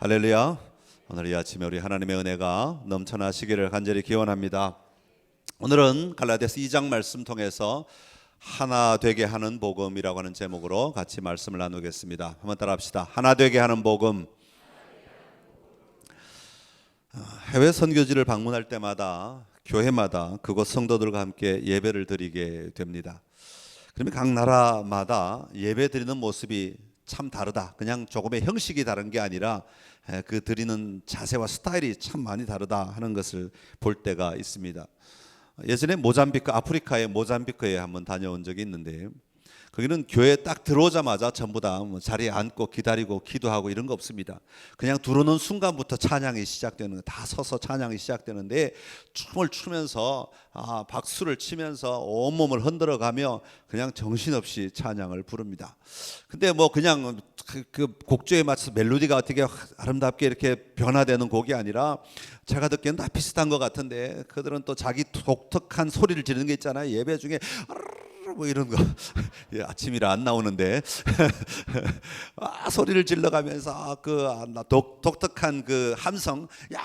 할렐루야. 오늘 이 아침에 우리 하나님의 은혜가 넘쳐나시기를 간절히 기원합니다. 오늘은 갈라디아서 2장 말씀 통해서 하나 되게 하는 복음이라고 하는 제목으로 같이 말씀을 나누겠습니다. 한번 따라합시다. 하나 되게 하는 복음. 해외 선교지를 방문할 때마다 교회마다 그곳 성도들과 함께 예배를 드리게 됩니다. 그러면 각 나라마다 예배 드리는 모습이 참 다르다. 그냥 조금의 형식이 다른 게 아니라 그 드리는 자세와 스타일이 참 많이 다르다 하는 것을 볼 때가 있습니다. 예전에 모잠비크, 아프리카의 모잠비크에 한번 다녀온 적이 있는데 거기는 교회에 딱 들어오자마자 전부 다 자리에 앉고 기다리고 기도하고 이런 거 없습니다. 그냥 들어오는 순간부터 찬양이 시작되는 거예요. 다 서서 찬양이 시작되는데 춤을 추면서 박수를 치면서 온몸을 흔들어가며 그냥 정신없이 찬양을 부릅니다. 근데 뭐 그냥 그 곡조에 맞춰서 멜로디가 어떻게 아름답게 이렇게 변화되는 곡이 아니라 제가 듣기에는 다 비슷한 것 같은데 그들은 또 자기 독특한 소리를 지르는 게 있잖아요. 예배 중에 뭐 이런 거 아침이라 안 나오는데 소리를 질러가면서 그 독특한 그 함성 야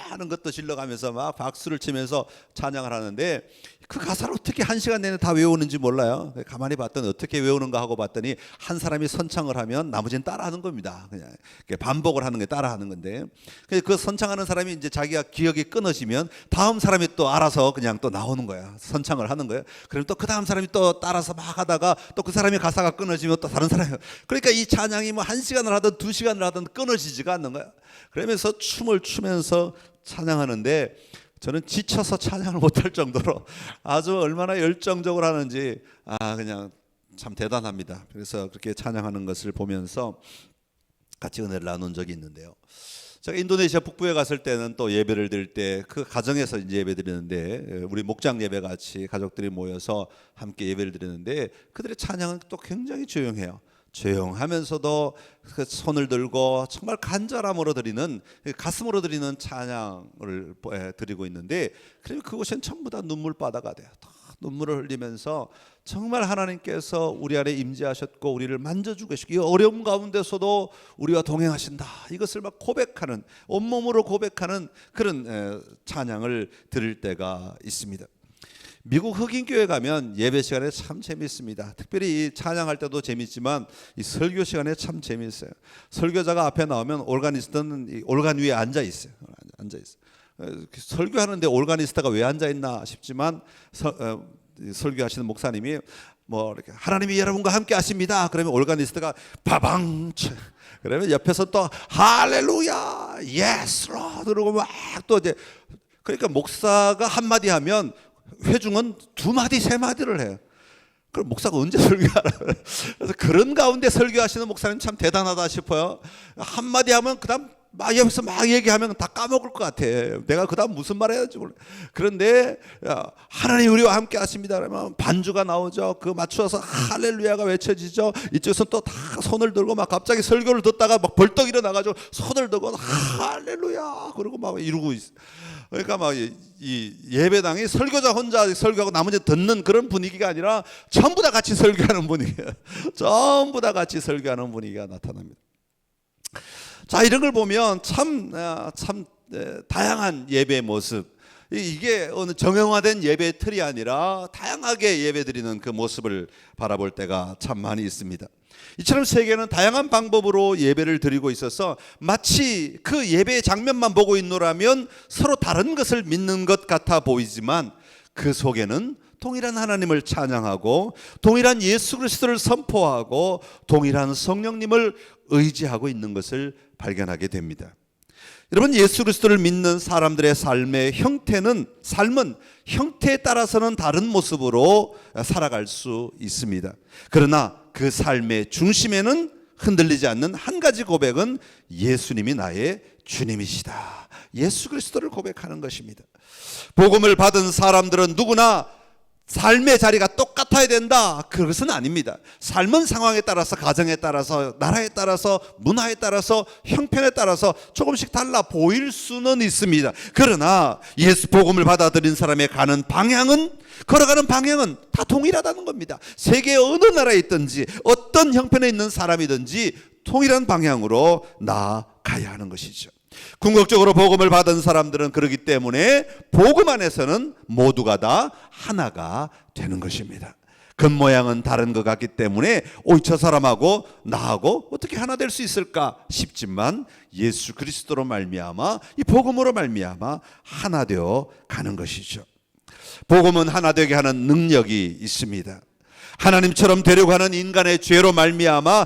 하는 것도 질러가면서 막 박수를 치면서 찬양을 하는데 그 가사를 어떻게 한 시간 내내 다 외우는지 몰라요. 가만히 봤더니 어떻게 외우는가 하고 봤더니 한 사람이 선창을 하면 나머지는 따라하는 겁니다. 그냥 반복을 하는 게 따라하는 건데 그 선창하는 사람이 이제 자기가 기억이 끊어지면 다음 사람이 또 알아서 그냥 또 나오는 거야. 선창을 하는 거예요. 그럼 또 그 다음 사람이 또 따라서 막 하다가 또 그 사람이 가사가 끊어지면 또 다른 사람이 그러니까 이 찬양이 뭐 1시간을 하든 2시간을 하든 끊어지지가 않는 거야. 그러면서 춤을 추면서 찬양하는데 저는 지쳐서 찬양을 못할 정도로 아주 얼마나 열정적으로 하는지 그냥 참 대단합니다. 그래서 그렇게 찬양하는 것을 보면서 같이 은혜를 나눈 적이 있는데요. 제가 인도네시아 북부에 갔을 때는 또 예배를 드릴 때 그 가정에서 이제 예배 드리는데 우리 목장 예배 같이 가족들이 모여서 함께 예배를 드리는데 그들의 찬양은 또 굉장히 조용해요. 조용하면서도 그 손을 들고 정말 간절함으로 드리는 가슴으로 드리는 찬양을 드리고 있는데 그러면 그곳엔 전부 다 눈물바다가 돼요. 다 눈물을 흘리면서 정말 하나님께서 우리 안에 임재하셨고 우리를 만져주고 계시고 이 어려움 가운데서도 우리와 동행하신다. 이것을 막 고백하는 온몸으로 고백하는 그런 찬양을 드릴 때가 있습니다. 미국 흑인교회 가면 예배 시간에 참 재미있습니다. 특별히 이 찬양할 때도 재미있지만 이 설교 시간에 참 재미있어요. 설교자가 앞에 나오면 올가니스트는 올간 위에 앉아 있어요. 설교하는데 올가니스트가 왜 앉아 있나 싶지만 설교하시는 목사님이 뭐 이렇게 하나님이 여러분과 함께 하십니다. 그러면 올가니스트가 바방 그러면 옆에서 또 할렐루야 예스 로 그러고 막 또 이제 그러니까 목사가 한마디 하면 회중은 2마디 3마디를 해요. 그럼 목사가 언제 설교하라? 그래서 그런 가운데 설교하시는 목사님 참 대단하다 싶어요. 한마디 하면 그다음 막 옆에서 막 얘기하면 다 까먹을 것 같아. 내가 그다음 무슨 말 해야 될지 몰라. 그런데 하나님 우리와 함께 하십니다 그러면 반주가 나오죠. 그 맞추어서 할렐루야가 외쳐지죠. 이쪽에서 또 다 손을 들고 막 갑자기 설교를 듣다가 막 벌떡 일어나가지고 손을 들고 할렐루야 그러고 막 이러고 있어. 그러니까 막 이 예배당이 설교자 혼자 설교하고 나머지 듣는 그런 분위기가 아니라 전부 다 같이 설교하는 분위기예요. 전부 다 같이 설교하는 분위기가 나타납니다. 자, 이런 걸 보면 참 다양한 예배의 모습, 이게 어느 정형화된 예배 틀이 아니라 다양하게 예배드리는 그 모습을 바라볼 때가 참 많이 있습니다. 이처럼 세계는 다양한 방법으로 예배를 드리고 있어서 마치 그 예배의 장면만 보고 있노라면 서로 다른 것을 믿는 것 같아 보이지만 그 속에는 동일한 하나님을 찬양하고 동일한 예수 그리스도를 선포하고 동일한 성령님을 의지하고 있는 것을 발견하게 됩니다. 여러분, 예수 그리스도를 믿는 사람들의 삶은 형태에 따라서는 다른 모습으로 살아갈 수 있습니다. 그러나 그 삶의 중심에는 흔들리지 않는 한 가지 고백은 예수님이 나의 주님이시다. 예수 그리스도를 고백하는 것입니다. 복음을 받은 사람들은 누구나 삶의 자리가 똑같아야 된다. 그것은 아닙니다. 삶은 상황에 따라서, 가정에 따라서, 나라에 따라서, 문화에 따라서, 형편에 따라서 조금씩 달라 보일 수는 있습니다. 그러나 예수 복음을 받아들인 사람의 걸어가는 방향은 다 동일하다는 겁니다. 세계 어느 나라에 있든지 어떤 형편에 있는 사람이든지 통일한 방향으로 가야 하는 것이죠. 궁극적으로 복음을 받은 사람들은 그렇기 때문에 복음 안에서는 모두가 다 하나가 되는 것입니다. 겉모양은 다른 것 같기 때문에 저 사람하고 나하고 어떻게 하나 될 수 있을까 싶지만 예수 그리스도로 말미암아 이 복음으로 말미암아 하나 되어 가는 것이죠. 복음은 하나 되게 하는 능력이 있습니다. 하나님처럼 되려고 하는 인간의 죄로 말미암아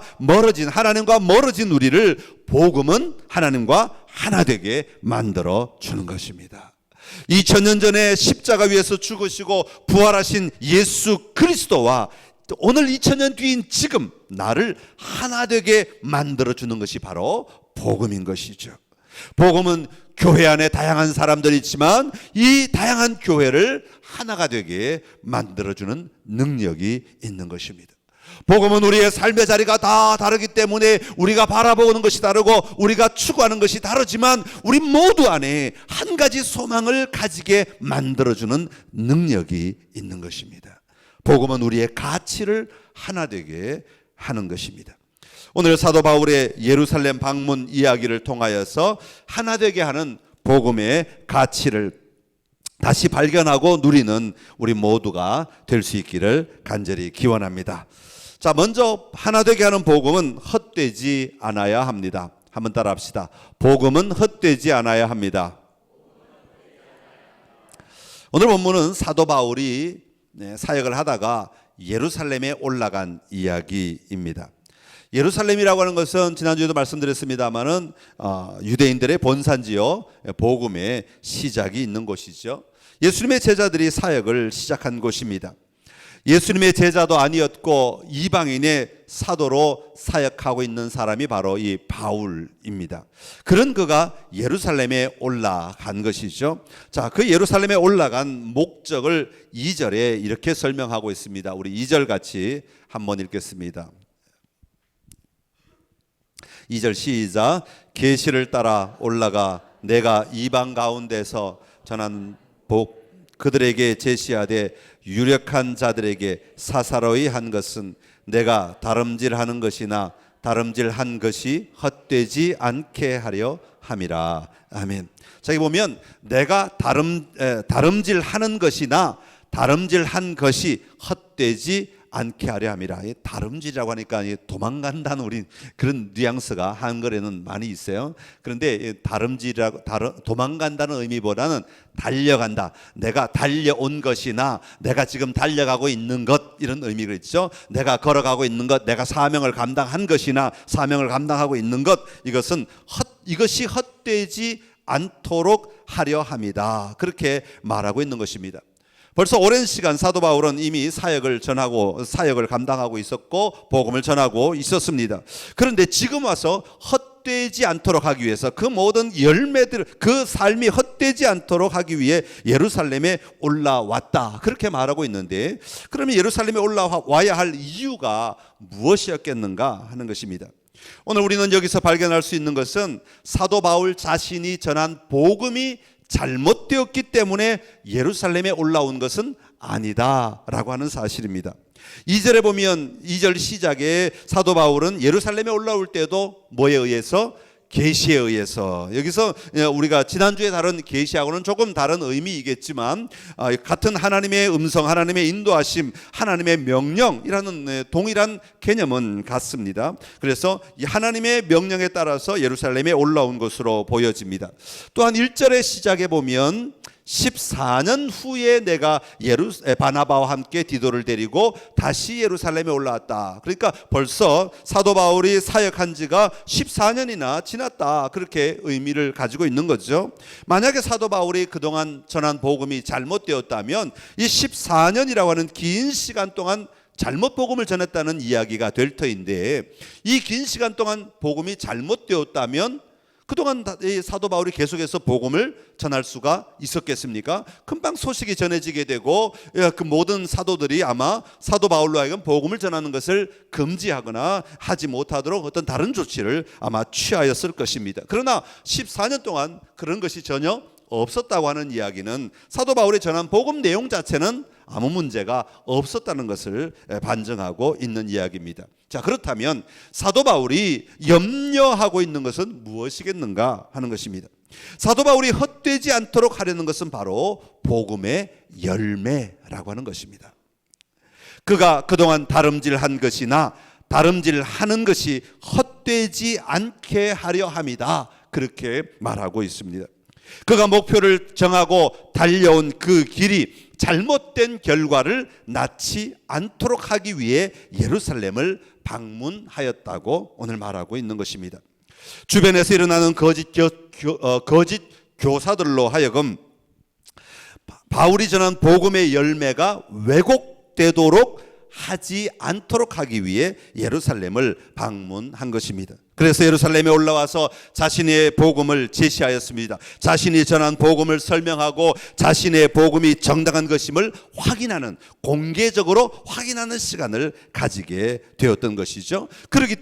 하나님과 멀어진 우리를 복음은 하나님과 하나 되게 만들어 주는 것입니다. 2000년 전에 십자가 위에서 죽으시고 부활하신 예수 그리스도와 오늘 2000년 뒤인 지금 나를 하나 되게 만들어 주는 것이 바로 복음인 것이죠. 복음은 교회 안에 다양한 사람들이 있지만 이 다양한 교회를 하나가 되게 만들어주는 능력이 있는 것입니다. 복음은 우리의 삶의 자리가 다 다르기 때문에 우리가 바라보는 것이 다르고 우리가 추구하는 것이 다르지만 우리 모두 안에 한 가지 소망을 가지게 만들어주는 능력이 있는 것입니다. 복음은 우리의 가치를 하나 되게 하는 것입니다. 오늘 사도 바울의 예루살렘 방문 이야기를 통하여서 하나 되게 하는 복음의 가치를 다시 발견하고 누리는 우리 모두가 될 수 있기를 간절히 기원합니다. 자, 먼저 하나 되게 하는 복음은 헛되지 않아야 합니다. 한번 따라 합시다. 복음은 헛되지 않아야 합니다. 오늘 본문은 사도 바울이 사역을 하다가 예루살렘에 올라간 이야기입니다. 예루살렘이라고 하는 것은 지난주에도 말씀드렸습니다마는 유대인들의 본산지요, 복음의 시작이 있는 곳이죠. 예수님의 제자들이 사역을 시작한 곳입니다. 예수님의 제자도 아니었고 이방인의 사도로 사역하고 있는 사람이 바로 이 바울입니다. 그런 그가 예루살렘에 올라간 것이죠. 자, 그 예루살렘에 올라간 목적을 2절에 이렇게 설명하고 있습니다. 우리 2절 같이 한번 읽겠습니다. 2절 시작. 계시를 따라 올라가 내가 이방 가운데서 전한 복 그들에게 제시하되 유력한 자들에게 사사로이 한 것은 내가 다름질하는 것이나 다름질한 것이 헛되지 않게 하려 함이라. 아멘. 자, 여기 보면 내가 다름질하는 것이나 다름질한 것이 헛되지 않게 하려 함이라. 다름질이라고 하니까 도망간다는 우리 그런 뉘앙스가 한글에는 많이 있어요. 그런데 다름질이라고 도망간다는 의미보다는 달려간다. 내가 달려온 것이나 내가 지금 달려가고 있는 것 이런 의미가 있죠. 내가 걸어가고 있는 것, 내가 사명을 감당한 것이나 사명을 감당하고 있는 것 이것이 헛되지 않도록 하려 함이다. 그렇게 말하고 있는 것입니다. 벌써 오랜 시간 사도 바울은 이미 사역을 감당하고 있었고 복음을 전하고 있었습니다. 그런데 지금 와서 헛되지 않도록 하기 위해서 그 모든 열매들, 그 삶이 헛되지 않도록 하기 위해 예루살렘에 올라왔다. 그렇게 말하고 있는데 그러면 예루살렘에 올라와야 할 이유가 무엇이었겠는가 하는 것입니다. 오늘 우리는 여기서 발견할 수 있는 것은 사도 바울 자신이 전한 복음이 잘못되었기 때문에 예루살렘에 올라온 것은 아니다라고 하는 사실입니다. 2절에 보면 2절 시작에 사도 바울은 예루살렘에 올라올 때도 뭐에 의해서? 계시에 의해서. 여기서 우리가 지난주에 다룬 계시하고는 조금 다른 의미이겠지만 같은 하나님의 음성, 하나님의 인도하심, 하나님의 명령이라는 동일한 개념은 같습니다. 그래서 이 하나님의 명령에 따라서 예루살렘에 올라온 것으로 보여집니다. 또한 1절의 시작에 보면 14년 후에 내가 바나바와 함께 디도를 데리고 다시 예루살렘에 올라왔다. 그러니까 벌써 사도 바울이 사역한 지가 14년이나 지났다. 그렇게 의미를 가지고 있는 거죠. 만약에 사도 바울이 그동안 전한 복음이 잘못되었다면 이 14년이라고 하는 긴 시간 동안 잘못 복음을 전했다는 이야기가 될 터인데 이 긴 시간 동안 복음이 잘못되었다면 그동안 사도 바울이 계속해서 복음을 전할 수가 있었겠습니까? 금방 소식이 전해지게 되고 그 모든 사도들이 아마 사도 바울로 하여금 복음을 전하는 것을 금지하거나 하지 못하도록 어떤 다른 조치를 아마 취하였을 것입니다. 그러나 14년 동안 그런 것이 전혀 없었다고 하는 이야기는 사도 바울이 전한 복음 내용 자체는 아무 문제가 없었다는 것을 반증하고 있는 이야기입니다. 자, 그렇다면 사도 바울이 염려하고 있는 것은 무엇이겠는가 하는 것입니다. 사도 바울이 헛되지 않도록 하려는 것은 바로 복음의 열매라고 하는 것입니다. 그가 그동안 다름질한 것이나 다름질하는 것이 헛되지 않게 하려 함이다, 그렇게 말하고 있습니다. 그가 목표를 정하고 달려온 그 길이 잘못된 결과를 낳지 않도록 하기 위해 예루살렘을 방문하였다고 오늘 말하고 있는 것입니다. 주변에서 일어나는 거짓 교사들로 하여금 바울이 전한 복음의 열매가 왜곡되도록 하지 않도록 하기 위해 예루살렘을 방문한 것입니다. 그래서 예루살렘에 올라와서 자신의 복음을 제시하였습니다. 자신이 전한 복음을 설명하고 자신의 복음이 정당한 것임을 확인하는, 공개적으로 확인하는 시간을 가지게 되었던 것이죠.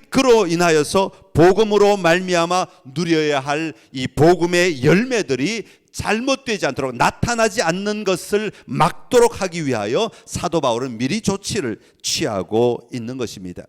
그로 인하여서 복음으로 말미암아 누려야 할 이 복음의 열매들이 잘못되지 않도록, 나타나지 않는 것을 막도록 하기 위하여 사도 바울은 미리 조치를 취하고 있는 것입니다.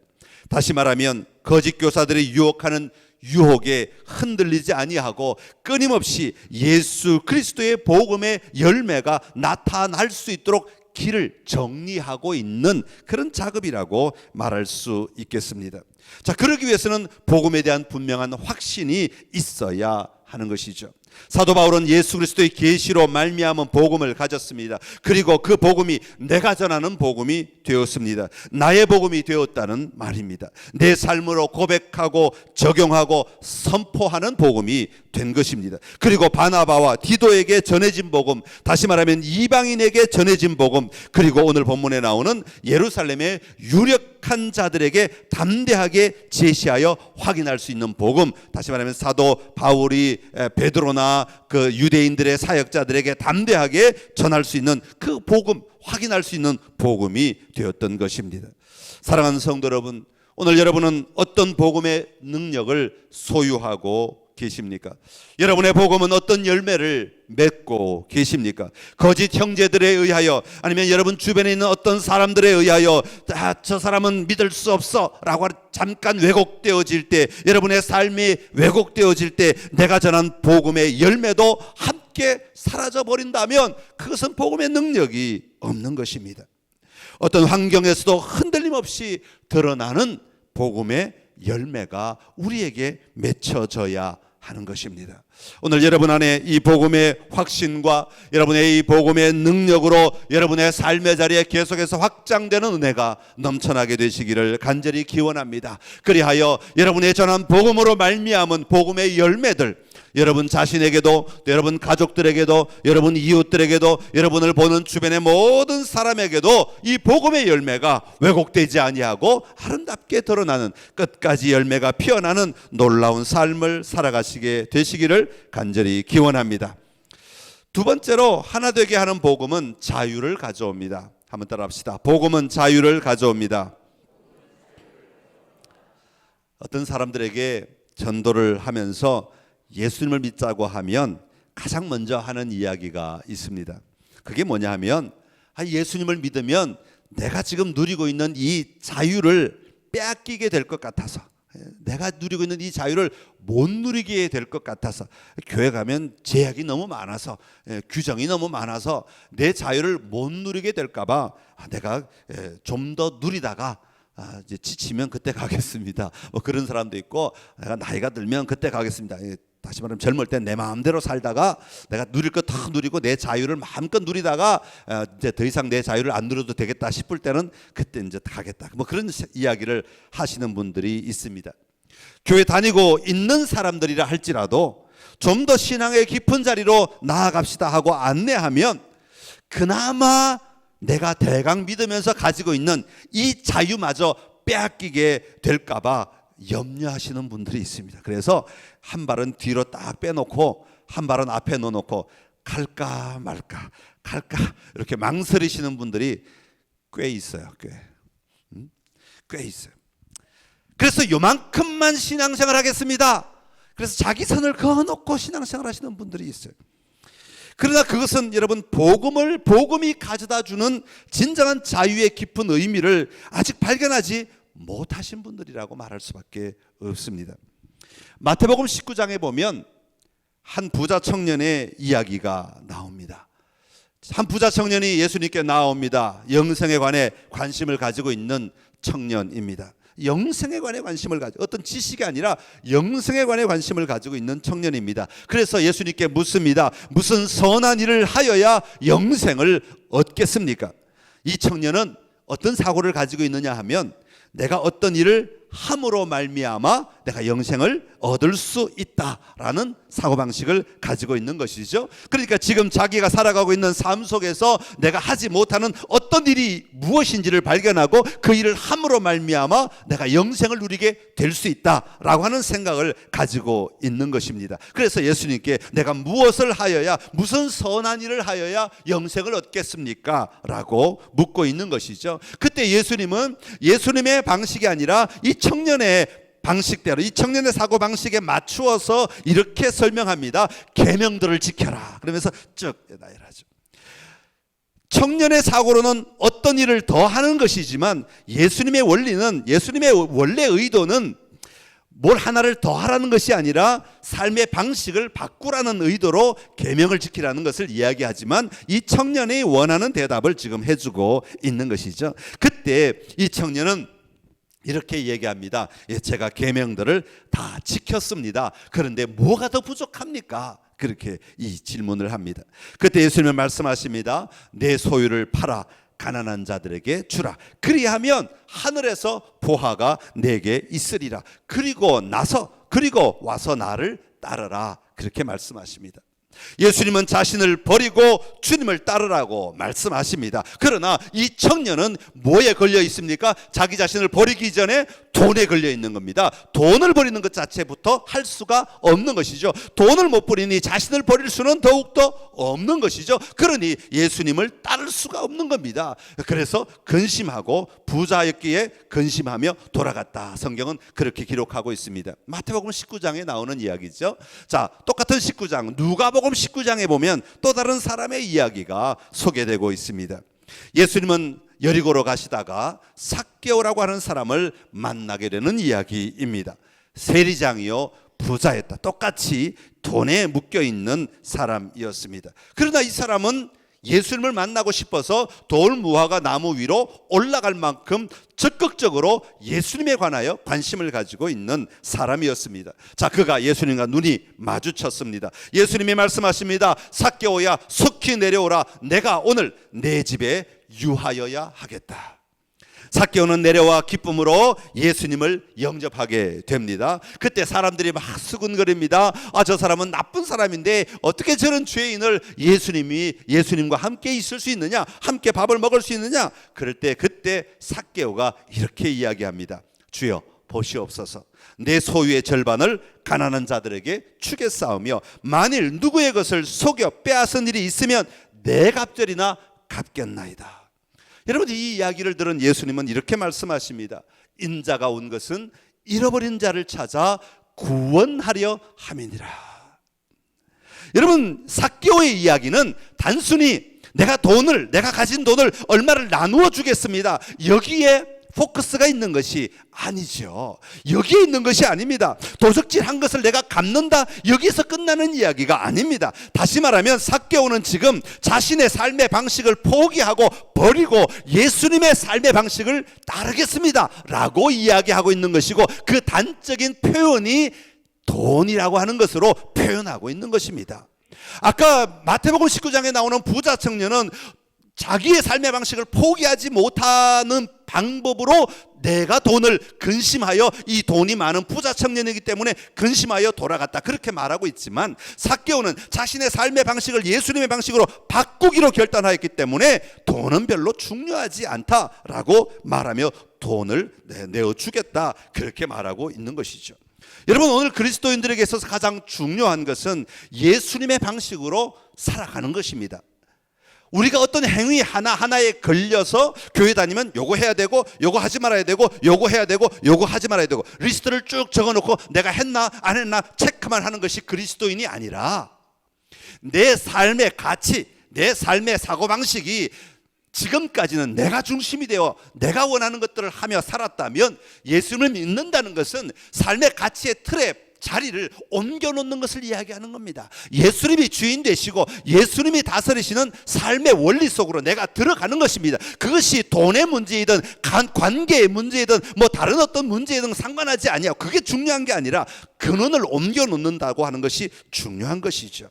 다시 말하면 거짓 교사들이 유혹하는 유혹에 흔들리지 아니하고 끊임없이 예수 그리스도의 복음의 열매가 나타날 수 있도록 길을 정리하고 있는 그런 작업이라고 말할 수 있겠습니다. 자, 그러기 위해서는 복음에 대한 분명한 확신이 있어야 하는 것이죠. 사도 바울은 예수 그리스도의 계시로 말미암은 복음을 가졌습니다. 그리고 그 복음이 내가 전하는 복음이 되었습니다. 나의 복음이 되었다는 말입니다. 내 삶으로 고백하고 적용하고 선포하는 복음이 된 것입니다. 그리고 바나바와 디도에게 전해진 복음, 다시 말하면 이방인에게 전해진 복음, 그리고 오늘 본문에 나오는 예루살렘의 유력한 자들에게 담대하게 제시하여 확인할 수 있는 복음, 다시 말하면 사도 바울이 베드로나 그 유대인들의 사역자들에게 담대하게 전할 수 있는 그 복음, 확인할 수 있는 복음이 되었던 것입니다. 사랑하는 성도 여러분, 오늘 여러분은 어떤 복음의 능력을 소유하고 계십니까? 여러분의 복음은 어떤 열매를 맺고 계십니까? 거짓 형제들에 의하여, 아니면 여러분 주변에 있는 어떤 사람들에 의하여 저 사람은 믿을 수 없어 라고 잠깐 왜곡되어질 때, 여러분의 삶이 왜곡되어질 때 내가 전한 복음의 열매도 함께 사라져버린다면 그것은 복음의 능력이 없는 것입니다. 어떤 환경에서도 흔들림 없이 드러나는 복음의 열매가 우리에게 맺혀져야 하는 것입니다. 오늘 여러분 안에 이 복음의 확신과 여러분의 이 복음의 능력으로 여러분의 삶의 자리에 계속해서 확장되는 은혜가 넘쳐나게 되시기를 간절히 기원합니다. 그리하여 여러분의 전한 복음으로 말미암은 복음의 열매들, 여러분 자신에게도, 여러분 가족들에게도, 여러분 이웃들에게도, 여러분을 보는 주변의 모든 사람에게도 이 복음의 열매가 왜곡되지 아니하고 아름답게 드러나는, 끝까지 열매가 피어나는 놀라운 삶을 살아가시게 되시기를 간절히 기원합니다. 두 번째로 하나 되게 하는 복음은 자유를 가져옵니다. 한번 따라합시다. 복음은 자유를 가져옵니다. 어떤 사람들에게 전도를 하면서 예수님을 믿자고 하면 가장 먼저 하는 이야기가 있습니다. 그게 뭐냐 하면, 예수님을 믿으면 내가 지금 누리고 있는 이 자유를 빼앗기게 될 것 같아서, 내가 누리고 있는 이 자유를 못 누리게 될 것 같아서, 교회 가면 제약이 너무 많아서, 규정이 너무 많아서 내 자유를 못 누리게 될까 봐 내가 좀 더 누리다가 이제 지치면 그때 가겠습니다. 뭐 그런 사람도 있고, 내가 나이가 들면 그때 가겠습니다. 다시 말하면 젊을 때 내 마음대로 살다가 내가 누릴 거 다 누리고 내 자유를 마음껏 누리다가 이제 더 이상 내 자유를 안 누려도 되겠다 싶을 때는 그때 이제 가겠다. 뭐 그런 이야기를 하시는 분들이 있습니다. 교회 다니고 있는 사람들이라 할지라도 좀 더 신앙의 깊은 자리로 나아갑시다 하고 안내하면 그나마 내가 대강 믿으면서 가지고 있는 이 자유마저 빼앗기게 될까 봐 염려하시는 분들이 있습니다. 그래서 한 발은 뒤로 딱 빼놓고 한 발은 앞에 넣어놓고 갈까 말까 이렇게 망설이시는 분들이 꽤 있어요. 꽤 있어요. 그래서 요만큼만 신앙생활 하겠습니다. 그래서 자기 선을 그어놓고 신앙생활 하시는 분들이 있어요. 그러나 그것은 여러분 복음이 가져다 주는 진정한 자유의 깊은 의미를 아직 발견하지 못하신 분들이라고 말할 수밖에 없습니다. 마태복음 19장에 보면 한 부자 청년의 이야기가 나옵니다. 한 부자 청년이 예수님께 나옵니다. 영생에 관해 관심을 가지고 있는 청년입니다. 영생에 관해 관심을 가지고, 어떤 지식이 아니라 영생에 관해 관심을 가지고 있는 청년입니다. 그래서 예수님께 묻습니다. 무슨 선한 일을 하여야 영생을 얻겠습니까? 이 청년은 어떤 사고를 가지고 있느냐 하면, 내가 어떤 일을 함으로 말미암아 내가 영생을 얻을 수 있다라는 사고방식을 가지고 있는 것이죠. 그러니까 지금 자기가 살아가고 있는 삶 속에서 내가 하지 못하는 어떤 일이 무엇인지를 발견하고 그 일을 함으로 말미암아 내가 영생을 누리게 될 수 있다라고 하는 생각을 가지고 있는 것입니다. 그래서 예수님께 내가 무엇을 하여야, 무슨 선한 일을 하여야 영생을 얻겠습니까? 라고 묻고 있는 것이죠. 그때 예수님은 예수님의 방식이 아니라 이 청년의 방식대로, 이 청년의 사고 방식에 맞추어서 이렇게 설명합니다. 계명들을 지켜라. 그러면서 쭉 나열하죠. 청년의 사고로는 어떤 일을 더 하는 것이지만 예수님의 원리는, 예수님의 원래 의도는 뭘 하나를 더 하라는 것이 아니라 삶의 방식을 바꾸라는 의도로 계명을 지키라는 것을 이야기하지만, 이 청년이 원하는 대답을 지금 해주고 있는 것이죠. 그때 이 청년은 이렇게 얘기합니다. 제가 계명들을 다 지켰습니다. 그런데 뭐가 더 부족합니까? 그렇게 이 질문을 합니다. 그때 예수님은 말씀하십니다. 내 소유를 팔아 가난한 자들에게 주라. 그리하면 하늘에서 보화가 내게 있으리라. 그리고 와서 나를 따르라. 그렇게 말씀하십니다. 예수님은 자신을 버리고 주님을 따르라고 말씀하십니다. 그러나 이 청년은 뭐에 걸려 있습니까? 자기 자신을 버리기 전에 돈에 걸려 있는 겁니다. 돈을 버리는 것 자체부터 할 수가 없는 것이죠. 돈을 못 버리니 자신을 버릴 수는 더욱더 없는 것이죠. 그러니 예수님을 따를 수가 없는 겁니다. 그래서 근심하고, 부자였기에 근심하며 돌아갔다. 성경은 그렇게 기록하고 있습니다. 마태복음 19장에 나오는 이야기죠. 자, 똑같은 19장, 누가복음 19장에 보면 또 다른 사람의 이야기가 소개되고 있습니다. 예수님은 여리고로 가시다가 삭개오라고 하는 사람을 만나게 되는 이야기입니다. 세리장이요 부자였다. 똑같이 돈에 묶여있는 사람이었습니다. 그러나 이 사람은 예수님을 만나고 싶어서 돌무화과 나무 위로 올라갈 만큼 적극적으로 예수님에 관하여 관심을 가지고 있는 사람이었습니다. 자, 그가 예수님과 눈이 마주쳤습니다. 예수님이 말씀하십니다. 삭개오야, 속히 내려오라. 내가 오늘 내 집에 유하여야 하겠다. 삭개오는 내려와 기쁨으로 예수님을 영접하게 됩니다. 그때 사람들이 막 수군거립니다. 저 사람은 나쁜 사람인데 어떻게 저런 죄인을 예수님과 함께 있을 수 있느냐, 함께 밥을 먹을 수 있느냐. 그럴 때 그때 삭개오가 이렇게 이야기합니다. 주여 보시옵소서, 내 소유의 절반을 가난한 자들에게 주겠사오며 만일 누구의 것을 속여 빼앗은 일이 있으면 내 갑절이나 갚겠나이다. 여러분, 이 이야기를 들은 예수님은 이렇게 말씀하십니다. 인자가 온 것은 잃어버린 자를 찾아 구원하려 함이니라. 여러분, 삭개오의 이야기는 단순히 내가 가진 돈을 얼마를 나누어 주겠습니다, 여기에 포커스가 있는 것이 아니죠. 여기에 있는 것이 아닙니다. 도적질한 것을 내가 갚는다, 여기서 끝나는 이야기가 아닙니다. 다시 말하면 삭개오는 지금 자신의 삶의 방식을 포기하고 버리고 예수님의 삶의 방식을 따르겠습니다 라고 이야기하고 있는 것이고, 그 단적인 표현이 돈이라고 하는 것으로 표현하고 있는 것입니다. 아까 마태복음 19장에 나오는 부자 청년은 자기의 삶의 방식을 포기하지 못하는 방법으로 내가 돈을 근심하여, 이 돈이 많은 부자 청년이기 때문에 근심하여 돌아갔다, 그렇게 말하고 있지만, 삭개오는 자신의 삶의 방식을 예수님의 방식으로 바꾸기로 결단하였기 때문에 돈은 별로 중요하지 않다라고 말하며 돈을 내어주겠다, 그렇게 말하고 있는 것이죠. 여러분, 오늘 그리스도인들에게 있어서 가장 중요한 것은 예수님의 방식으로 살아가는 것입니다. 우리가 어떤 행위 하나하나에 걸려서 교회 다니면 요거 해야 되고, 요거 하지 말아야 되고, 요거 해야 되고, 요거 하지 말아야 되고, 리스트를 쭉 적어놓고 내가 했나 안 했나 체크만 하는 것이 그리스도인이 아니라, 내 삶의 가치, 내 삶의 사고방식이 지금까지는 내가 중심이 되어 내가 원하는 것들을 하며 살았다면 예수님을 믿는다는 것은 삶의 가치의 틀에 자리를 옮겨놓는 것을 이야기하는 겁니다. 예수님이 주인 되시고 예수님이 다스리시는 삶의 원리 속으로 내가 들어가는 것입니다. 그것이 돈의 문제이든 관계의 문제이든 뭐 다른 어떤 문제이든 상관하지 아니하고, 그게 중요한 게 아니라 근원을 옮겨놓는다고 하는 것이 중요한 것이죠.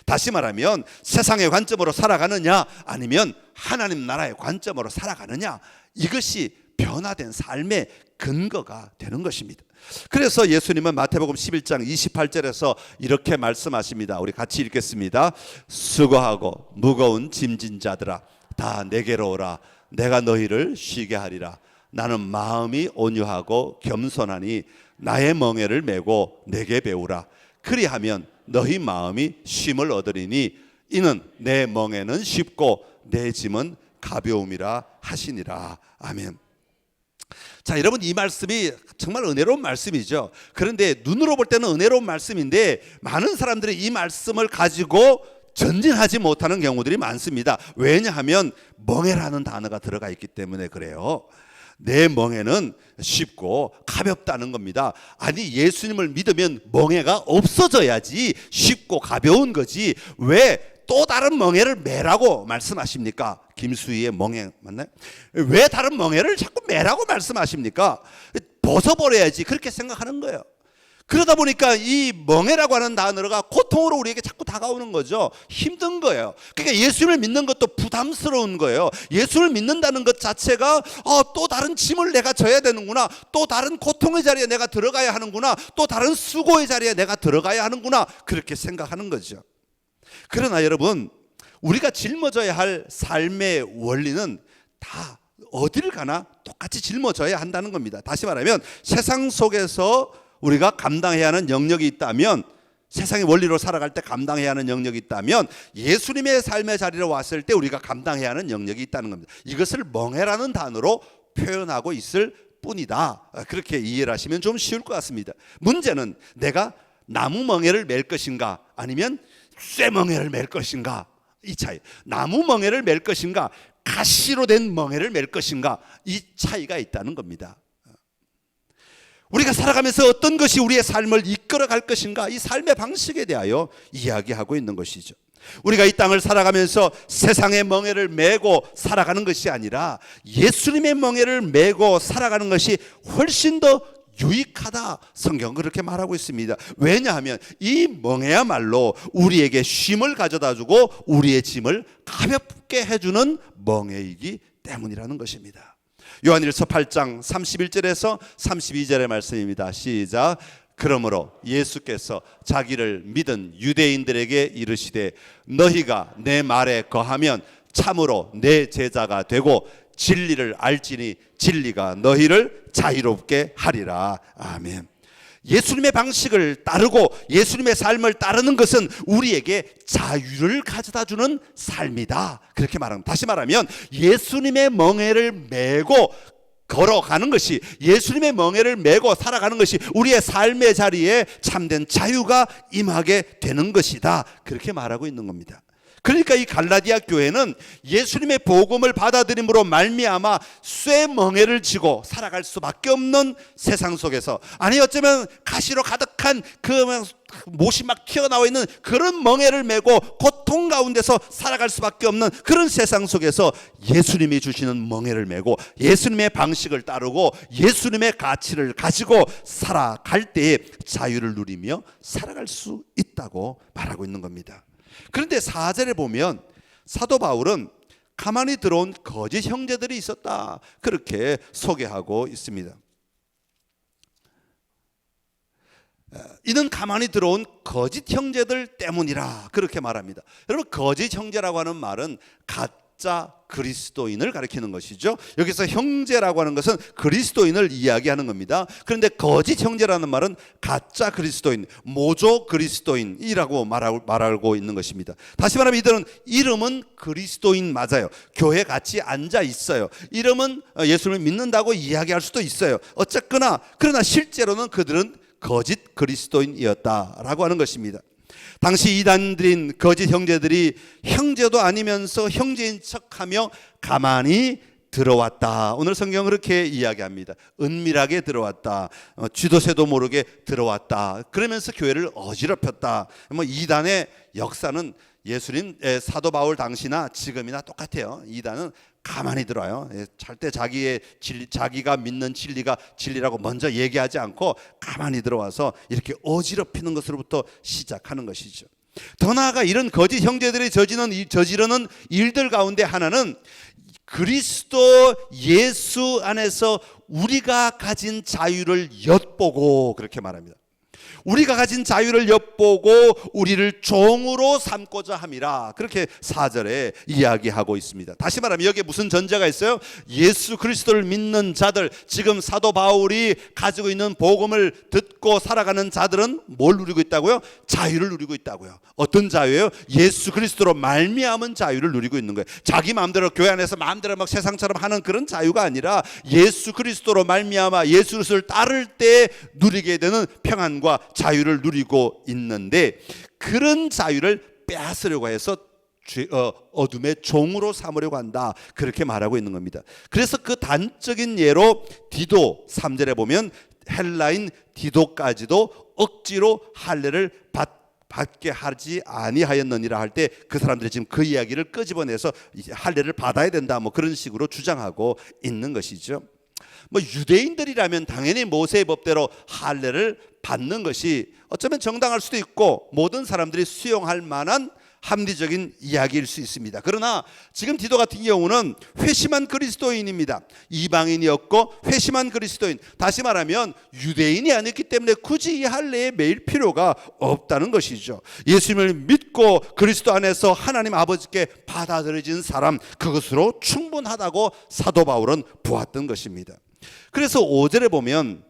다시 말하면 세상의 관점으로 살아가느냐 아니면 하나님 나라의 관점으로 살아가느냐, 이것이 변화된 삶의 근거가 되는 것입니다. 그래서 예수님은 마태복음 11장 28절에서 이렇게 말씀하십니다. 우리 같이 읽겠습니다. 수고하고 무거운 짐진 자들아 다 내게로 오라. 내가 너희를 쉬게 하리라. 나는 마음이 온유하고 겸손하니 나의 멍에를 메고 내게 배우라. 그리하면 너희 마음이 쉼을 얻으리니 이는 내 멍에는 쉽고 내 짐은 가벼움이라 하시니라. 아멘. 자, 여러분, 이 말씀이 정말 은혜로운 말씀이죠. 그런데 눈으로 볼 때는 은혜로운 말씀인데 많은 사람들이 이 말씀을 가지고 전진하지 못하는 경우들이 많습니다. 왜냐하면 멍에라는 단어가 들어가 있기 때문에 그래요. 내 멍에는 쉽고 가볍다는 겁니다. 아니, 예수님을 믿으면 멍에가 없어져야지 쉽고 가벼운 거지 왜 또 다른 멍에를 매라고 말씀하십니까? 김수희의 멍에 맞나요? 왜 다른 멍에를 자꾸 매라고 말씀하십니까? 벗어버려야지 그렇게 생각하는 거예요. 그러다 보니까 이 멍에라고 하는 단어가 고통으로 우리에게 자꾸 다가오는 거죠. 힘든 거예요. 그러니까 예수님을 믿는 것도 부담스러운 거예요. 예수를 믿는다는 것 자체가 또 다른 짐을 내가 져야 되는구나, 또 다른 고통의 자리에 내가 들어가야 하는구나, 또 다른 수고의 자리에 내가 들어가야 하는구나, 그렇게 생각하는 거죠. 그러나 여러분, 우리가 짊어져야 할 삶의 원리는 다 어디를 가나 똑같이 짊어져야 한다는 겁니다. 다시 말하면 세상 속에서 우리가 감당해야 하는 영역이 있다면, 세상의 원리로 살아갈 때 감당해야 하는 영역이 있다면 예수님의 삶의 자리로 왔을 때 우리가 감당해야 하는 영역이 있다는 겁니다. 이것을 멍에라는 단어로 표현하고 있을 뿐이다. 그렇게 이해를 하시면 좀 쉬울 것 같습니다. 문제는 내가 나무 멍에를 맬 것인가 아니면 쇠 멍에를 맬 것인가, 이 차이. 나무 멍에를 맬 것인가 가시로 된 멍에를 맬 것인가, 이 차이가 있다는 겁니다. 우리가 살아가면서 어떤 것이 우리의 삶을 이끌어갈 것인가, 이 삶의 방식에 대하여 이야기하고 있는 것이죠. 우리가 이 땅을 살아가면서 세상의 멍에를 메고 살아가는 것이 아니라 예수님의 멍에를 메고 살아가는 것이 훨씬 더 유익하다, 성경은 그렇게 말하고 있습니다. 왜냐하면 이 멍에야말로 우리에게 쉼을 가져다주고 우리의 짐을 가볍게 해주는 멍에이기 때문이라는 것입니다. 요한일서 8장 31절에서 32절의 말씀입니다. 시작. 그러므로 예수께서 자기를 믿은 유대인들에게 이르시되 너희가 내 말에 거하면 참으로 내 제자가 되고 진리를 알지니 진리가 너희를 자유롭게 하리라. 아멘. 예수님의 방식을 따르고 예수님의 삶을 따르는 것은 우리에게 자유를 가져다 주는 삶이다, 그렇게 말합니다. 다시 말하면 예수님의 멍에를 메고 걸어가는 것이, 예수님의 멍에를 메고 살아가는 것이 우리의 삶의 자리에 참된 자유가 임하게 되는 것이다, 그렇게 말하고 있는 겁니다. 그러니까 이 갈라디아 교회는 예수님의 복음을 받아들임으로 말미암아 쇠 멍에를 지고 살아갈 수밖에 없는 세상 속에서, 아니 어쩌면 가시로 가득한 그 못이 막 튀어나와 있는 그런 멍에를 메고 고통 가운데서 살아갈 수밖에 없는 그런 세상 속에서 예수님이 주시는 멍에를 메고 예수님의 방식을 따르고 예수님의 가치를 가지고 살아갈 때에 자유를 누리며 살아갈 수 있다고 말하고 있는 겁니다. 그런데 4절에 보면 사도 바울은 가만히 들어온 거짓 형제들이 있었다, 그렇게 소개하고 있습니다. 이는 가만히 들어온 거짓 형제들 때문이라, 그렇게 말합니다. 여러분, 거짓 형제라고 하는 말은 가짜 그리스도인을 가리키는 것이죠. 여기서 형제라고 하는 것은 그리스도인을 이야기하는 겁니다. 그런데 거짓 형제라는 말은 가짜 그리스도인, 모조 그리스도인이라고 말하고 있는 것입니다. 다시 말하면 이들은 이름은 그리스도인 맞아요. 교회 같이 앉아 있어요. 이름은 예수를 믿는다고 이야기할 수도 있어요. 어쨌거나 그러나 실제로는 그들은 거짓 그리스도인이었다라고 하는 것입니다. 당시 이단들인 거짓 형제들이 형제도 아니면서 형제인 척하며 가만히 들어왔다. 오늘 성경은 그렇게 이야기합니다. 은밀하게 들어왔다. 쥐도 새도 모르게 들어왔다. 그러면서 교회를 어지럽혔다. 뭐 이단의 역사는 예수님 사도 바울 당시나 지금이나 똑같아요. 이단은 가만히 들어와요. 절대 자기의 자기가 믿는 진리가 진리라고 먼저 얘기하지 않고 가만히 들어와서 이렇게 어지럽히는 것으로부터 시작하는 것이죠. 더 나아가 이런 거짓 형제들이 저지르는 일들 가운데 하나는 그리스도 예수 안에서 우리가 가진 자유를 엿보고, 그렇게 말합니다. 우리가 가진 자유를 엿보고 우리를 종으로 삼고자 함이라, 그렇게 4절에 이야기하고 있습니다. 다시 말하면 여기에 무슨 전제가 있어요? 예수 그리스도를 믿는 자들, 지금 사도 바울이 가지고 있는 복음을 듣고 살아가는 자들은 뭘 누리고 있다고요? 자유를 누리고 있다고요. 어떤 자유예요? 예수 그리스도로 말미암은 자유를 누리고 있는 거예요. 자기 마음대로 교회 안에서 마음대로 막 세상처럼 하는 그런 자유가 아니라 예수 그리스도로 말미암아 예수 그리스도를 따를 때 누리게 되는 평안과 자유를 누리고 있는데, 그런 자유를 빼앗으려고 해서 어둠의 종으로 삼으려고 한다, 그렇게 말하고 있는 겁니다. 그래서 그 단적인 예로 디도 3절에 보면 헬라인 디도까지도 억지로 할례를 받게 하지 아니하였느니라 할 때 그 사람들이 지금 그 이야기를 끄집어내서 할례를 받아야 된다, 뭐 그런 식으로 주장하고 있는 것이죠. 뭐 유대인들이라면 당연히 모세의 법대로 할례를 받는 것이 어쩌면 정당할 수도 있고 모든 사람들이 수용할 만한 합리적인 이야기일 수 있습니다. 그러나 지금 디도 같은 경우는 회심한 그리스도인입니다. 이방인이었고 회심한 그리스도인, 다시 말하면 유대인이 아니기 때문에 굳이 이 할례에 매일 필요가 없다는 것이죠. 예수님을 믿고 그리스도 안에서 하나님 아버지께 받아들여진 사람, 그것으로 충분하다고 사도 바울은 보았던 것입니다. 그래서 5절에 보면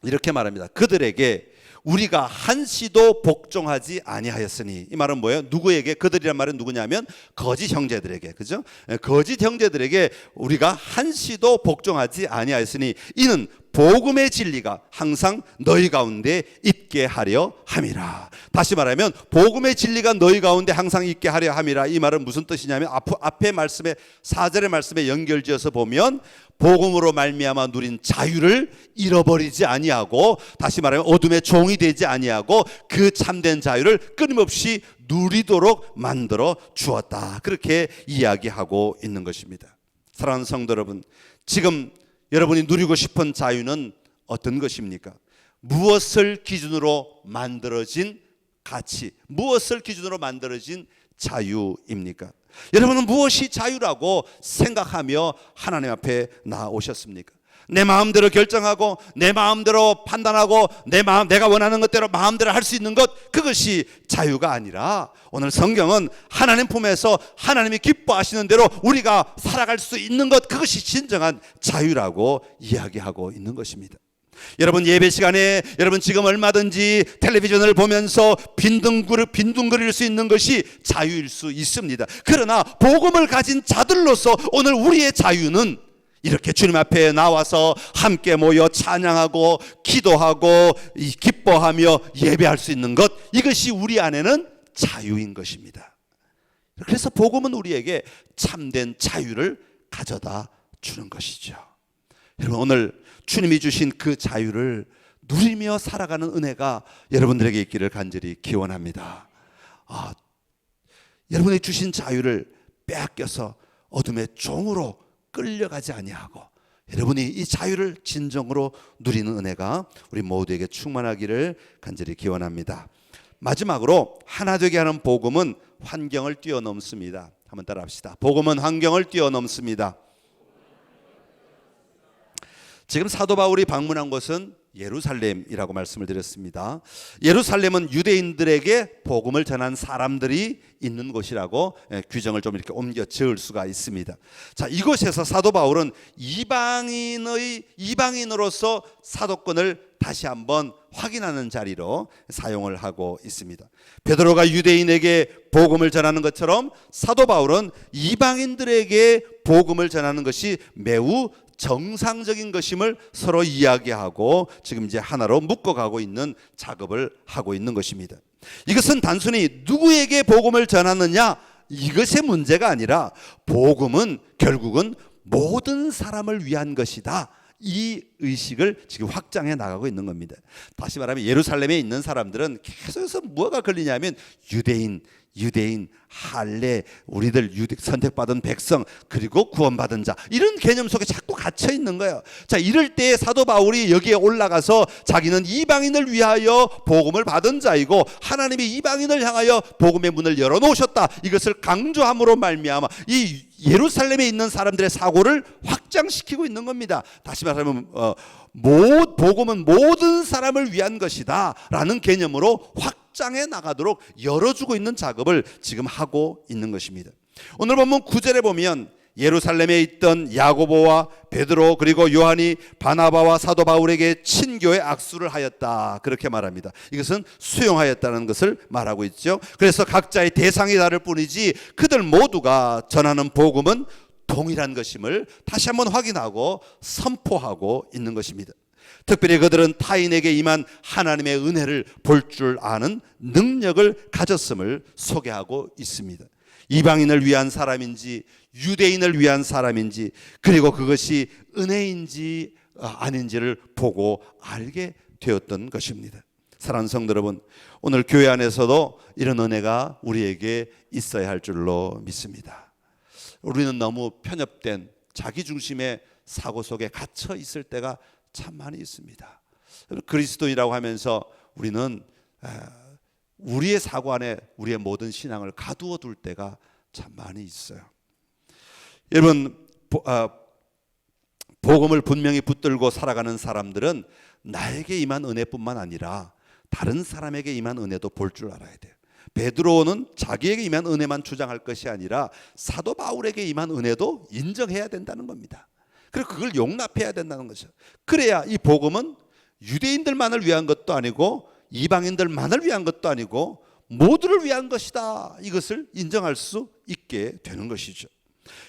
이렇게 말합니다. 그들에게 우리가 한시도 복종하지 아니하였으니, 이 말은 뭐예요? 누구에게? 그들이란 말은 누구냐면 거짓 형제들에게, 그죠? 거짓 형제들에게 우리가 한시도 복종하지 아니하였으니 이는 복음의 진리가 항상 너희 가운데 있게 하려 함이라. 다시 말하면 복음의 진리가 너희 가운데 항상 있게 하려 함이라. 이 말은 무슨 뜻이냐면 앞에 말씀에 4절의 말씀에 연결지어서 보면 복음으로 말미암아 누린 자유를 잃어버리지 아니하고, 다시 말하면 어둠의 종이 되지 아니하고 그 참된 자유를 끊임없이 누리도록 만들어 주었다, 그렇게 이야기하고 있는 것입니다. 사랑하는 성도 여러분, 지금 여러분이 누리고 싶은 자유는 어떤 것입니까? 무엇을 기준으로 만들어진 가치, 무엇을 기준으로 만들어진 자유입니까? 여러분은 무엇이 자유라고 생각하며 하나님 앞에 나오셨습니까? 내 마음대로 결정하고 내 마음대로 판단하고 내가 원하는 것대로 마음대로 할 수 있는 것, 그것이 자유가 아니라 오늘 성경은 하나님 품에서 하나님이 기뻐하시는 대로 우리가 살아갈 수 있는 것, 그것이 진정한 자유라고 이야기하고 있는 것입니다. 여러분, 예배 시간에 여러분 지금 얼마든지 텔레비전을 보면서 빈둥거릴 수 있는 것이 자유일 수 있습니다. 그러나 복음을 가진 자들로서 오늘 우리의 자유는 이렇게 주님 앞에 나와서 함께 모여 찬양하고 기도하고 기뻐하며 예배할 수 있는 것, 이것이 우리 안에는 자유인 것입니다. 그래서 복음은 우리에게 참된 자유를 가져다 주는 것이죠. 여러분, 오늘 주님이 주신 그 자유를 누리며 살아가는 은혜가 여러분들에게 있기를 간절히 기원합니다. 여러분이 주신 자유를 빼앗겨서 어둠의 종으로 끌려가지 아니하고 여러분이 이 자유를 진정으로 누리는 은혜가 우리 모두에게 충만하기를 간절히 기원합니다. 마지막으로 하나 되게 하는 복음은 환경을 뛰어넘습니다. 한번 따라합시다. 복음은 환경을 뛰어넘습니다. 지금 사도 바울이 방문한 곳은 예루살렘이라고 말씀을 드렸습니다. 예루살렘은 유대인들에게 복음을 전한 사람들이 있는 곳이라고 규정을 좀 이렇게 옮겨 지을 수가 있습니다. 자, 이곳에서 사도 바울은 이방인으로서 사도권을 다시 한번 확인하는 자리로 사용을 하고 있습니다. 베드로가 유대인에게 복음을 전하는 것처럼 사도 바울은 이방인들에게 복음을 전하는 것이 매우 정상적인 것임을 서로 이야기하고 지금 이제 하나로 묶어가고 있는 작업을 하고 있는 것입니다. 이것은 단순히 누구에게 복음을 전하느냐 이것의 문제가 아니라 복음은 결국은 모든 사람을 위한 것이다. 이 의식을 지금 확장해 나가고 있는 겁니다. 다시 말하면 예루살렘에 있는 사람들은 계속해서 뭐가 걸리냐면 유대인, 할례, 우리들 선택받은 백성, 그리고 구원받은 자, 이런 개념 속에 자꾸 갇혀 있는 거예요. 자, 이럴 때 사도 바울이 여기에 올라가서 자기는 이방인을 위하여 복음을 받은 자이고 하나님이 이방인을 향하여 복음의 문을 열어놓으셨다, 이것을 강조함으로 말미암아 이 예루살렘에 있는 사람들의 사고를 확장시키고 있는 겁니다. 다시 말하면 복음은 모든 사람을 위한 것이다 라는 개념으로 확장해 나가도록 열어주고 있는 작업을 지금 하고 있는 것입니다. 오늘 본문 9절에 보면 예루살렘에 있던 야고보와 베드로 그리고 요한이 바나바와 사도 바울에게 친교의 악수를 하였다, 그렇게 말합니다. 이것은 수용하였다는 것을 말하고 있죠. 그래서 각자의 대상이 다를 뿐이지 그들 모두가 전하는 복음은 동일한 것임을 다시 한번 확인하고 선포하고 있는 것입니다. 특별히 그들은 타인에게 임한 하나님의 은혜를 볼 줄 아는 능력을 가졌음을 소개하고 있습니다. 이방인을 위한 사람인지 유대인을 위한 사람인지, 그리고 그것이 은혜인지 아닌지를 보고 알게 되었던 것입니다. 사랑하는 성도 여러분, 오늘 교회 안에서도 이런 은혜가 우리에게 있어야 할 줄로 믿습니다. 우리는 너무 편협된 자기중심의 사고 속에 갇혀 있을 때가 참 많이 있습니다. 그리스도인이라고 하면서 우리는 우리의 사고 안에 우리의 모든 신앙을 가두어 둘 때가 참 많이 있어요. 여러분, 복음을 분명히 붙들고 살아가는 사람들은 나에게 임한 은혜뿐만 아니라 다른 사람에게 임한 은혜도 볼 줄 알아야 돼요. 베드로는 자기에게 임한 은혜만 주장할 것이 아니라 사도 바울에게 임한 은혜도 인정해야 된다는 겁니다. 그리고 그걸 용납해야 된다는 거죠. 그래야 이 복음은 유대인들만을 위한 것도 아니고 이방인들만을 위한 것도 아니고 모두를 위한 것이다, 이것을 인정할 수 있게 되는 것이죠.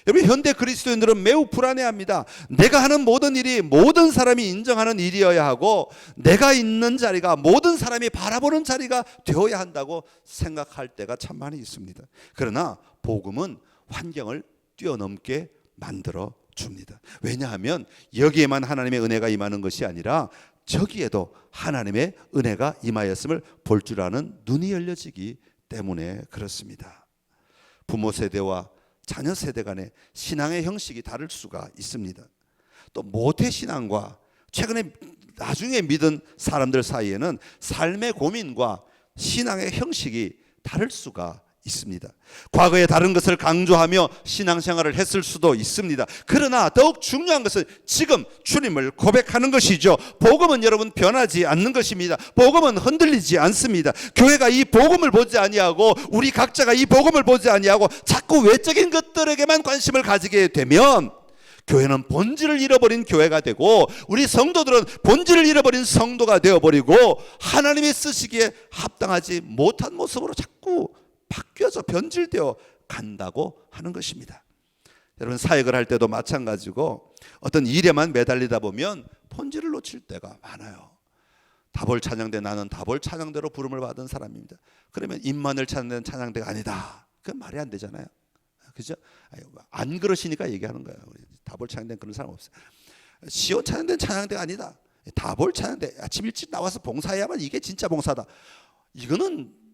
여러분, 현대 그리스도인들은 매우 불안해합니다. 내가 하는 모든 일이 모든 사람이 인정하는 일이어야 하고 내가 있는 자리가 모든 사람이 바라보는 자리가 되어야 한다고 생각할 때가 참 많이 있습니다. 그러나 복음은 환경을 뛰어넘게 만들어 줍니다. 왜냐하면 여기에만 하나님의 은혜가 임하는 것이 아니라 저기에도 하나님의 은혜가 임하였음을 볼 줄 아는 눈이 열려지기 때문에 그렇습니다. 부모 세대와 자녀 세대 간의 신앙의 형식이 다를 수가 있습니다. 또 모태신앙과 최근에 나중에 믿은 사람들 사이에는 삶의 고민과 신앙의 형식이 다를 수가 있습니다. 과거에 다른 것을 강조하며 신앙생활을 했을 수도 있습니다. 그러나 더욱 중요한 것은 지금 주님을 고백하는 것이죠. 복음은 여러분 변하지 않는 것입니다. 복음은 흔들리지 않습니다. 교회가 이 복음을 보지 아니하고 우리 각자가 이 복음을 보지 아니하고 자꾸 외적인 것들에게만 관심을 가지게 되면 교회는 본질을 잃어버린 교회가 되고 우리 성도들은 본질을 잃어버린 성도가 되어버리고 하나님이 쓰시기에 합당하지 못한 모습으로 자꾸 바뀌어서 변질되어 간다고 하는 것입니다. 여러분, 사역을 할 때도 마찬가지고 어떤 일에만 매달리다 보면 본질을 놓칠 때가 많아요. 다볼 찬양대, 나는 다볼 찬양대로 부름을 받은 사람입니다. 그러면 입만을 찬양대는 찬양대가 아니다, 그건 말이 안 되잖아요. 그죠? 안 그러시니까 얘기하는 거예요. 다볼 찬양대는 그런 사람 없어요. 시온 찬양대는 찬양대가 아니다, 다볼 찬양대, 아침 일찍 나와서 봉사해야만 이게 진짜 봉사다, 이거는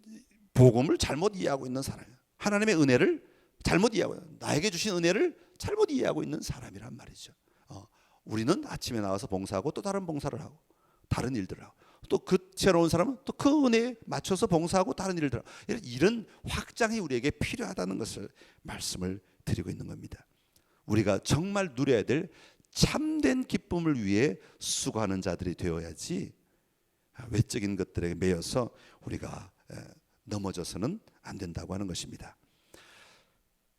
복음을 잘못 이해하고 있는 사람이에요. 하나님의 은혜를 잘못 이해하고, 나에게 주신 은혜를 잘못 이해하고 있는 사람이란 말이죠. 우리는 아침에 나와서 봉사하고 또 다른 봉사를 하고 다른 일들을 하고 또 그 새로운 사람은 또 그 은혜에 맞춰서 봉사하고 다른 일들을 하고, 이런 확장이 우리에게 필요하다는 것을 말씀을 드리고 있는 겁니다. 우리가 정말 누려야 될 참된 기쁨을 위해 수고하는 자들이 되어야지 외적인 것들에 매여서 우리가 넘어져서는 안 된다고 하는 것입니다.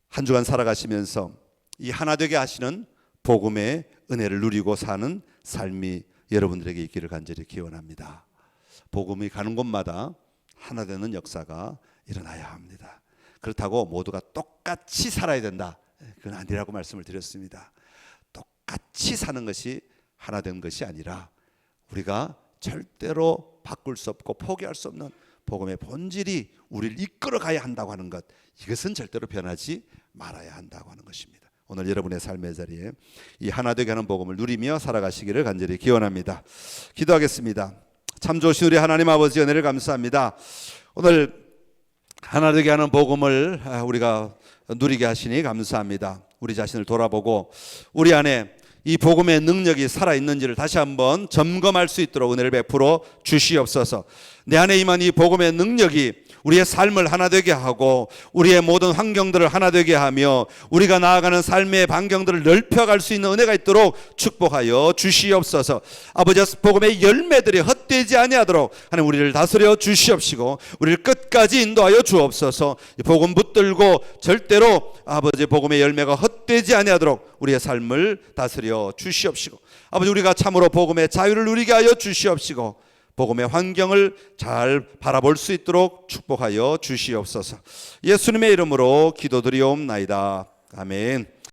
한 주간 살아가시면서 이 하나 되게 하시는 복음의 은혜를 누리고 사는 삶이 여러분들에게 있기를 간절히 기원합니다. 복음이 가는 곳마다 하나 되는 역사가 일어나야 합니다. 그렇다고 모두가 똑같이 살아야 된다, 그건 아니라고 말씀을 드렸습니다. 똑같이 사는 것이 하나 된 것이 아니라 우리가 절대로 바꿀 수 없고 포기할 수 없는 복음의 본질이 우리를 이끌어 가야 한다고 하는 것, 이것은 절대로 변하지 말아야 한다고 하는 것입니다. 오늘 여러분의 삶의 자리에 이 하나 되게 하는 복음을 누리며 살아가시기를 간절히 기원합니다. 기도하겠습니다. 참 좋으신 우리 하나님 아버지 은혜를 감사합니다. 오늘 하나 되게 하는 복음을 우리가 누리게 하시니 감사합니다. 우리 자신을 돌아보고 우리 안에 이 복음의 능력이 살아있는지를 다시 한번 점검할 수 있도록 은혜를 베풀어 주시옵소서. 내 안에 임한 이 복음의 능력이 우리의 삶을 하나 되게 하고 우리의 모든 환경들을 하나 되게 하며 우리가 나아가는 삶의 반경들을 넓혀갈 수 있는 은혜가 있도록 축복하여 주시옵소서. 아버지, 복음의 열매들이 헛되지 아니하도록 하나님 우리를 다스려 주시옵시고 우리를 끝까지 인도하여 주옵소서. 복음 붙들고 절대로 아버지 복음의 열매가 헛되지 아니하도록 우리의 삶을 다스려 주시옵시고 아버지, 우리가 참으로 복음의 자유를 누리게 하여 주시옵시고 복음의 환경을 잘 바라볼 수 있도록 축복하여 주시옵소서. 예수님의 이름으로 기도드리옵나이다. 아멘.